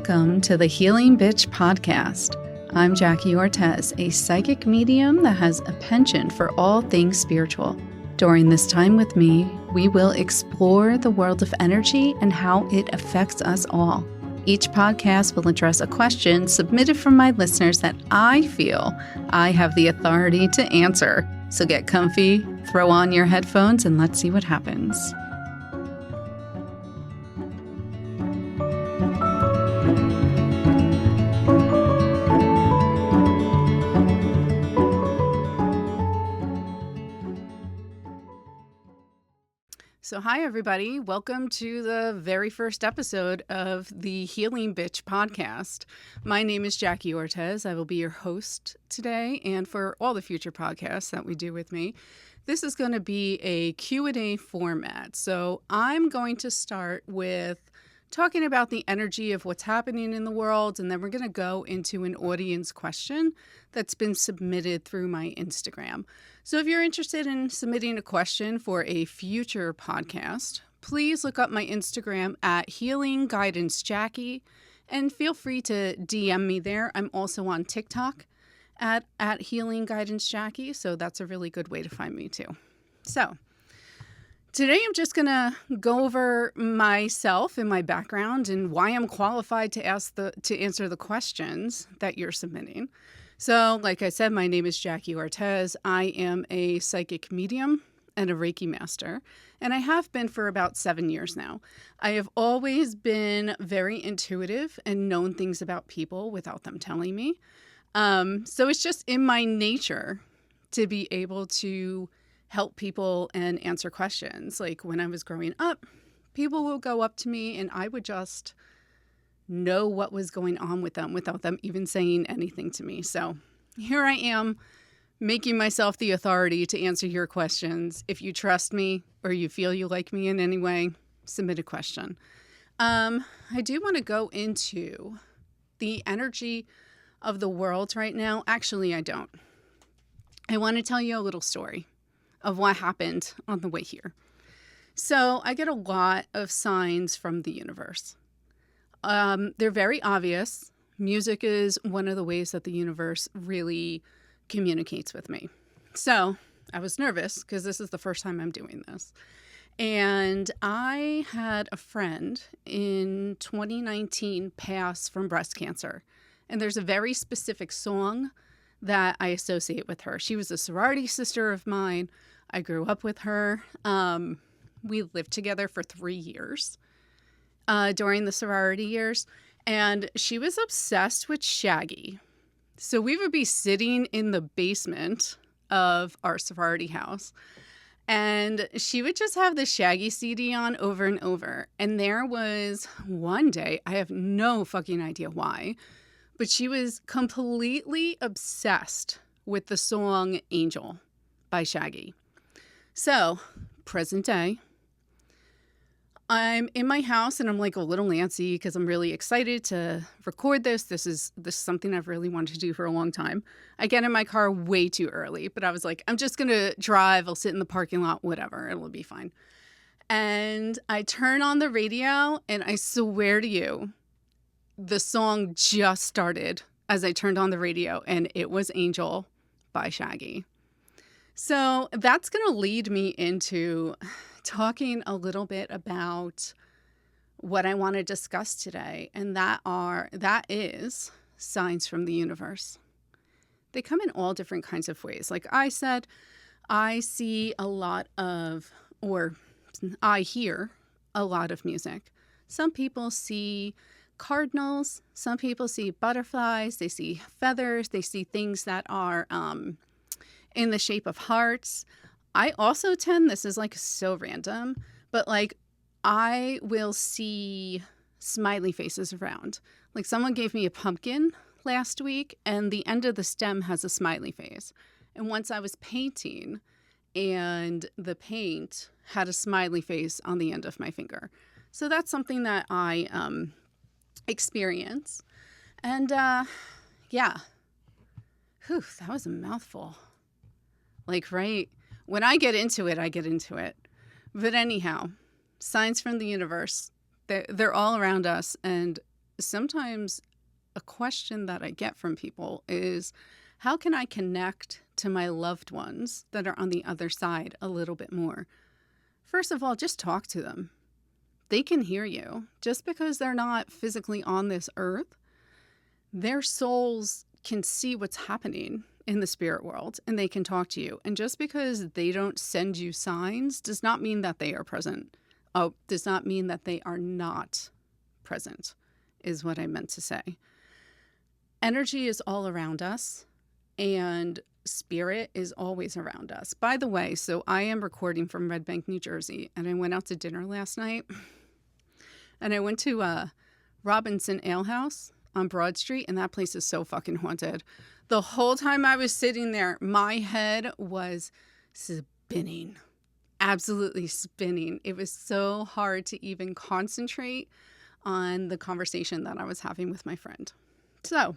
Welcome to the Healing Bitch podcast. I'm Jackie Ortez, a psychic medium that has a penchant for all things spiritual. During this time with me, we will explore the world of energy and how it affects us all. Each podcast will address a question submitted from my listeners that I feel I have the authority to answer. So get comfy, throw on your headphones, and let's see what happens. So hi, everybody. Welcome to the very first episode of the Healing Bitch podcast. My name is Jackie Ortez. I will be your host today and for all the future podcasts that we do with me. This is going to be a Q&A format. So I'm going to start with talking about the energy of what's happening in the world, and then we're going to go into an audience question that's been submitted through my Instagram. So if you're interested in submitting a question for a future podcast, please look up my Instagram at Healing Guidance Jackie, and feel free to DM me there. I'm also on TikTok at Healing Guidance Jackie, so that's a really good way to find me too. So today I'm just going to go over myself and my background and why I'm qualified to answer the questions that you're submitting. So, like I said, my name is Jackie Ortez. I am a psychic medium and a reiki master, and I have been for about 7 years now. I have always been very intuitive and known things about people without them telling me. So it's just in my nature to be able to help people and answer questions. Like when I was growing up, people would go up to me and I would just know what was going on with them without them even saying anything to me. So here I am making myself the authority to answer your questions. If you trust me or you feel you like me in any way, submit a question. I do want to go into the energy of the world right now. Actually, I don't. I want to tell you a little story of what happened on the way here. So I get a lot of signs from the universe. They're very obvious. Music is one of the ways that the universe really communicates with me. So I was nervous because this is the first time I'm doing this. And I had a friend in 2019 pass from breast cancer. And there's a very specific song that I associate with her. She was a sorority sister of mine. I grew up with her. We lived together for 3 years during the sorority years. And she was obsessed with Shaggy. So we would be sitting in the basement of our sorority house, and she would just have the Shaggy CD on over and over. And there was one day, I have no fucking idea why, but she was completely obsessed with the song Angel by Shaggy. So, present day, I'm in my house and I'm like a little antsy because I'm really excited to record this. This is something I've really wanted to do for a long time. I get in my car way too early, but I was like, I'm just going to drive. I'll sit in the parking lot, whatever. It'll be fine. And I turn on the radio and I swear to you, the song just started as I turned on the radio, and it was Angel by Shaggy. So that's going to lead me into talking a little bit about what I want to discuss today, and that is signs from the universe. They come in all different kinds of ways. Like I said, I see a lot of, or I hear a lot of music. Some people see cardinals, some people see butterflies, they see feathers, they see things that are in the shape of hearts. I also this is like so random, but like I will see smiley faces around. Like someone gave me a pumpkin last week and the end of the stem has a smiley face. And once I was painting and the paint had a smiley face on the end of my finger. So that's something that I experience. And yeah. Whew, that was a mouthful. Like, right, when I get into it, I get into it. But anyhow, signs from the universe, they're all around us, and sometimes a question that I get from people is, how can I connect to my loved ones that are on the other side a little bit more? First of all, just talk to them. They can hear you. Just because they're not physically on this earth, their souls can see what's happening in the spirit world and they can talk to you. And just because they don't send you signs does not mean that they are present. Oh, does not mean that they are not present, is what I meant to say. Energy is all around us and spirit is always around us. By the way, so I am recording from Red Bank, New Jersey, and I went out to dinner last night. And I went to Robinson Ale House on Broad Street, and that place is so fucking haunted. The whole time I was sitting there, my head was spinning, absolutely spinning. It was so hard to even concentrate on the conversation that I was having with my friend. So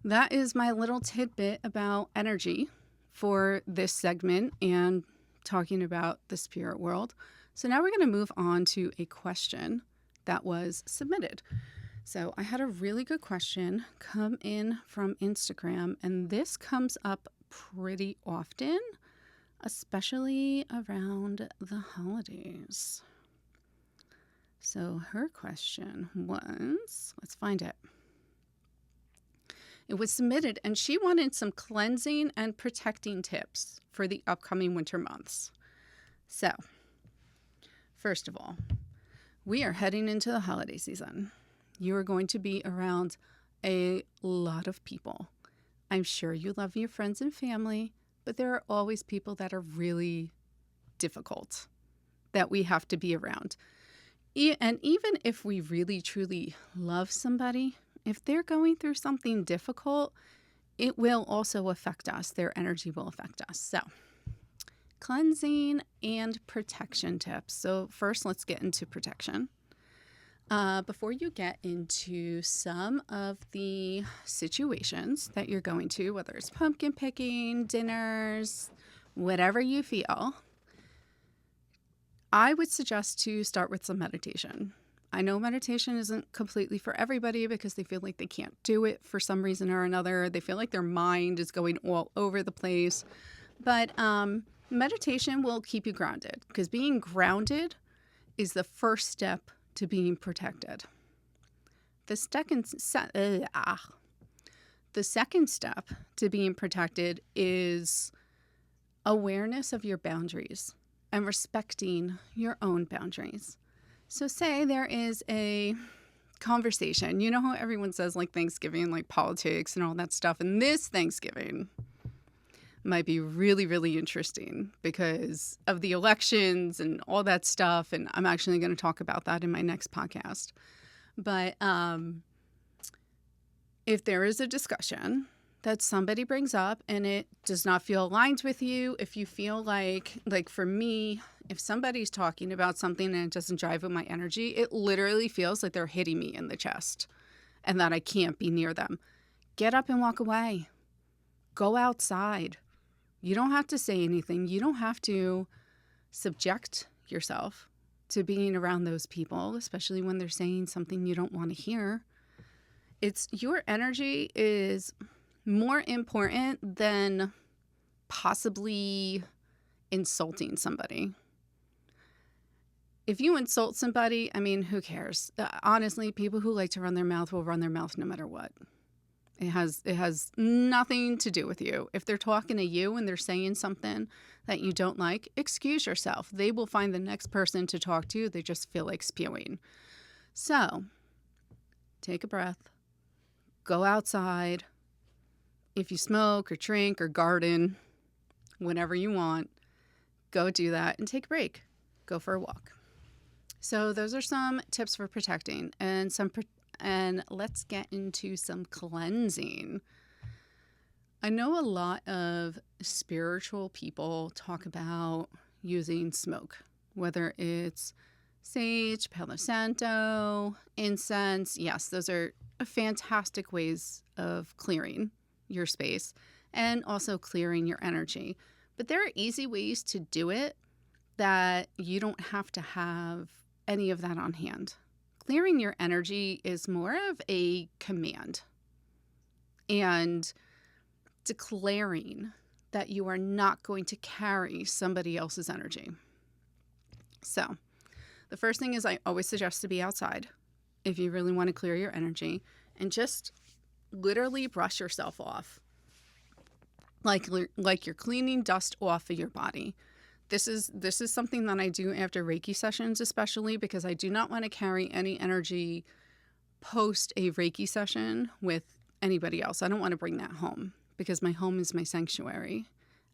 that is my little tidbit about energy for this segment and talking about the spirit world. So now we're going to move on to a question that was submitted. So I had a really good question come in from Instagram, and this comes up pretty often, especially around the holidays. So her question was, let's find it. It was submitted, and she wanted some cleansing and protecting tips for the upcoming winter months. So, first of all, we are heading into the holiday season. You are going to be around a lot of people. I'm sure you love your friends and family, but there are always people that are really difficult that we have to be around. And even if we really, truly love somebody, if they're going through something difficult, it will also affect us. Their energy will affect us. So, cleansing and protection tips. So first, let's get into protection. Before you get into some of the situations that you're going to, whether it's pumpkin picking, dinners, whatever you feel, I would suggest to start with some meditation. I know meditation isn't completely for everybody because they feel like they can't do it for some reason or another. They feel like their mind is going all over the place. But meditation will keep you grounded, because being grounded is the first step to being protected. The second step to being protected is awareness of your boundaries and respecting your own boundaries. So say there is a conversation. You know how everyone says like Thanksgiving, like politics and all that stuff. And this Thanksgiving might be really, really interesting because of the elections and all that stuff. And I'm actually going to talk about that in my next podcast. But if there is a discussion that somebody brings up and it does not feel aligned with you, if you feel like for me, if somebody's talking about something and it doesn't jive with my energy, it literally feels like they're hitting me in the chest and that I can't be near them. Get up and walk away. Go outside. You don't have to say anything. You don't have to subject yourself to being around those people, especially when they're saying something you don't want to hear. It's your energy is more important than possibly insulting somebody. If you insult somebody, I mean, who cares? Honestly, people who like to run their mouth will run their mouth no matter what. It has nothing to do with you. If they're talking to you and they're saying something that you don't like, excuse yourself. They will find the next person to talk to. They just feel like spewing. So, take a breath. Go outside. If you smoke or drink or garden, whatever you want, go do that and take a break. Go for a walk. So those are some tips for protecting and let's get into some cleansing. I know a lot of spiritual people talk about using smoke, whether it's sage, Palo Santo, incense. Yes, those are fantastic ways of clearing your space and also clearing your energy. But there are easy ways to do it that you don't have to have any of that on hand. clearing your energy is more of a command and declaring that you are not going to carry somebody else's energy. So the first thing is I always suggest to be outside if you really want to clear your energy, and just literally brush yourself off. Like you're cleaning dust off of your body. This is something that I do after Reiki sessions, especially because I do not want to carry any energy post a Reiki session with anybody else. I don't want to bring that home because my home is my sanctuary,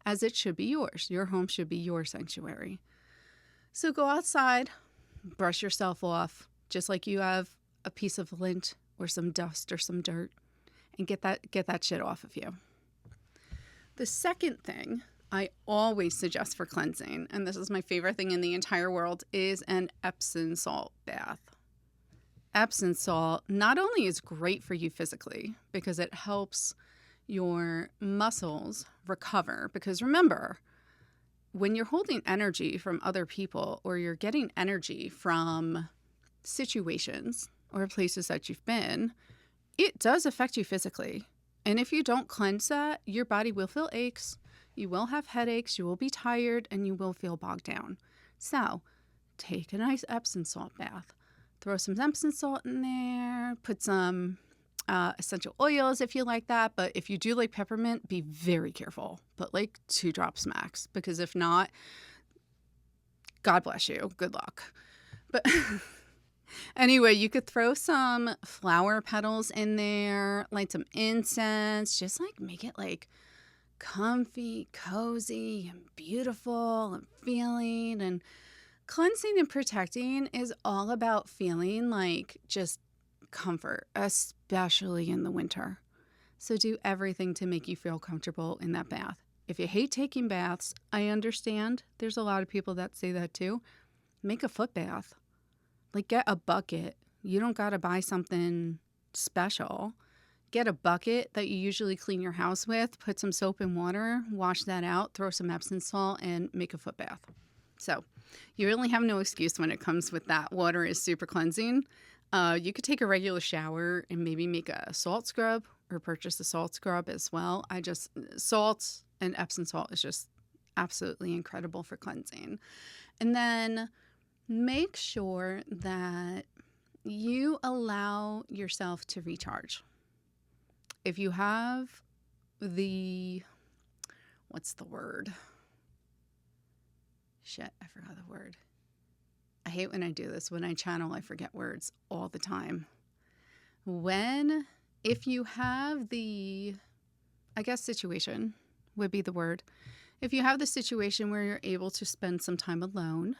as it should be yours. Your home should be your sanctuary. So go outside, brush yourself off, just like you have a piece of lint or some dust or some dirt, and get that shit off of you. The second thing I always suggest for cleansing, and this is my favorite thing in the entire world, is an Epsom salt bath. Epsom salt not only is great for you physically because it helps your muscles recover, because remember, when you're holding energy from other people or you're getting energy from situations or places that you've been, it does affect you physically. And if you don't cleanse that, your body will feel aches, you will have headaches, you will be tired, and you will feel bogged down. So take a nice Epsom salt bath. Throw some Epsom salt in there, put some essential oils if you like that. But if you do like peppermint, be very careful. Put like 2 drops max, because if not, God bless you. Good luck. But anyway, you could throw some flower petals in there, light some incense, just like make it like comfy, cozy, and beautiful and feeling. And cleansing and protecting is all about feeling like just comfort, especially in the winter. So do everything to make you feel comfortable in that bath. If you hate taking baths, I understand. There's a lot of people that say that too. Make a foot bath. Like, get a bucket. You don't got to buy something special. Get a bucket that you usually clean your house with, put some soap and water, wash that out, throw some Epsom salt, and make a foot bath. So you really have no excuse when it comes with that. Water is super cleansing. You could take a regular shower and maybe make a salt scrub or purchase a salt scrub as well. Salt and Epsom salt is just absolutely incredible for cleansing. And then make sure that you allow yourself to recharge. If you have what's the word? Shit, I forgot the word. I hate when I do this. When I channel, I forget words all the time. If you have situation would be the word. If you have the situation where you're able to spend some time alone,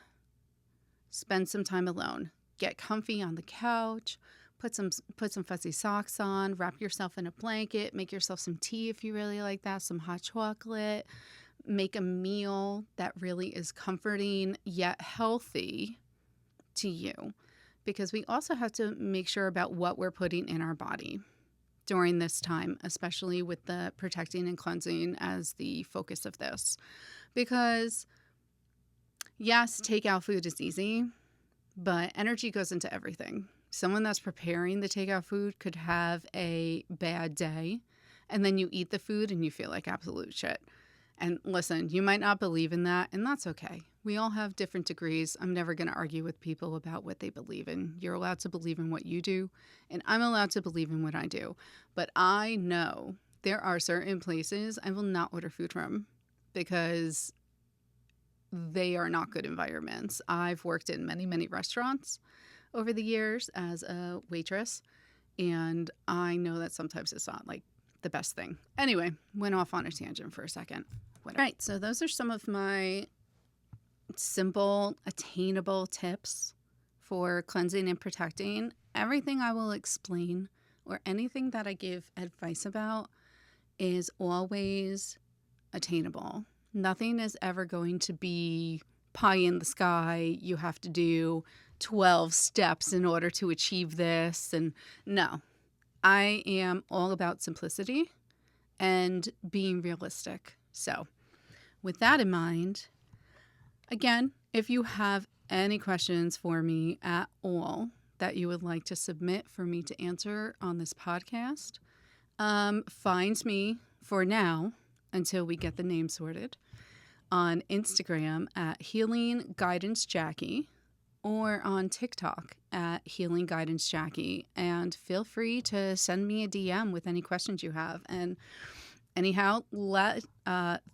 get comfy on the couch, put some fuzzy socks on, wrap yourself in a blanket, make yourself some tea if you really like that, some hot chocolate, make a meal that really is comforting yet healthy to you, because we also have to make sure about what we're putting in our body during this time, especially with the protecting and cleansing as the focus of this. Because yes, takeout food is easy, but energy goes into everything. Someone that's preparing the takeout food could have a bad day, and then you eat the food and you feel like absolute shit. And listen, you might not believe in that, and that's okay. We all have different degrees. I'm never going to argue with people about what they believe in. You're allowed to believe in what you do, and I'm allowed to believe in what I do. But I know there are certain places I will not order food from because they are not good environments. I've worked in many, many restaurants over the years as a waitress, and I know that sometimes it's not like the best thing. Anyway, went off on a tangent for a second. All right, so those are some of my simple, attainable tips for cleansing and protecting. Everything I will explain or anything that I give advice about is always attainable. Nothing is ever going to be pie in the sky. You have to do 12 steps in order to achieve this. And no, I am all about simplicity and being realistic. So with that in mind, again, if you have any questions for me at all, that you would like to submit for me to answer on this podcast, find me for now until we get the name sorted on Instagram at Healing Guidance Jackie or on TikTok at Healing Guidance Jackie. And feel free to send me a DM with any questions you have. And anyhow,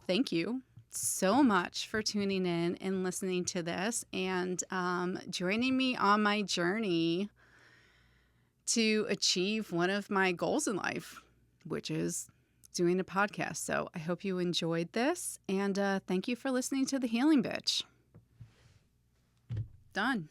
thank you so much for tuning in and listening to this and joining me on my journey to achieve one of my goals in life, which is doing a podcast. So I hope you enjoyed this, and thank you for listening to The Healing Bitch. Done.